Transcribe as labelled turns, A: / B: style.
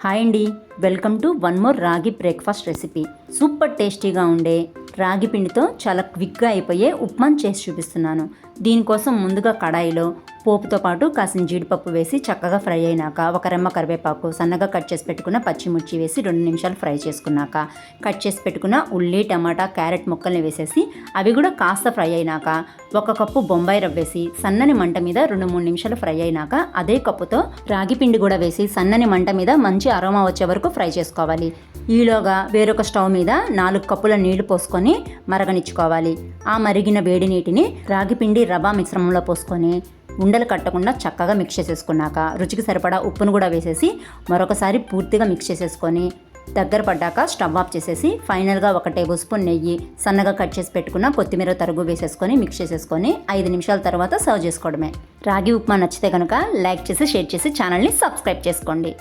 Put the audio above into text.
A: Hi అండి, welcome to one more రాగి breakfast recipe. Super టేస్టీగా ఉండే రాగి పిండితో చాలా క్విక్గా అయిపోయే ఉప్మాని చేసి చూపిస్తున్నాను. దీనికోసం ముందుగా కడాయిలో పోపుతో పాటు కాసిన జీడిపప్పు వేసి చక్కగా ఫ్రై అయినాక ఒక రెమ్మ కరివేపాకు, సన్నగా కట్ చేసి పెట్టుకున్న పచ్చిమిర్చి వేసి 2 నిమిషాలు ఫ్రై చేసుకున్నాక కట్ చేసి పెట్టుకున్న ఉల్లి, టమాటా, క్యారెట్ ముక్కల్ని వేసేసి అవి కూడా కాస్త ఫ్రై అయినాక 1 కప్పు బొంబాయి రవ్వ వేసి సన్నని మంట మీద 2-3 నిమిషాలు ఫ్రై అయినాక అదే కప్పుతో రాగి పిండి కూడా వేసి సన్నని మంట మీద మంచి అరోమా వచ్చే వరకు ఫ్రై చేసుకోవాలి. ఈలోగా వేరొక స్టవ్ మీద 4 కప్పుల నీళ్లు పోసుకొని మరగనిచ్చుకోవాలి. ఆ మరిగిన వేడి నీటిని రాగి పిండి రవ్వ మిశ్రమంలో పోసుకొని ఉండలు కట్టకుండా చక్కగా మిక్స్ చేసేసుకున్నాక రుచికి సరిపడా ఉప్పును కూడా వేసేసి మరొకసారి పూర్తిగా మిక్స్ చేసేసుకొని దగ్గర పడ్డాక స్టవ్ ఆఫ్ చేసేసి ఫైనల్గా 1 టేబుల్ స్పూన్ నెయ్యి, సన్నగా కట్ చేసి పెట్టుకున్న కొత్తిమీర తరుగు వేసేసుకొని మిక్స్ చేసేసుకొని 5 నిమిషాల తర్వాత సర్వ్ చేసుకోవడమే. రాగి ఉప్మా నచ్చితే కనుక లైక్ చేసి షేర్ చేసి ఛానల్ని సబ్స్క్రైబ్ చేసుకోండి.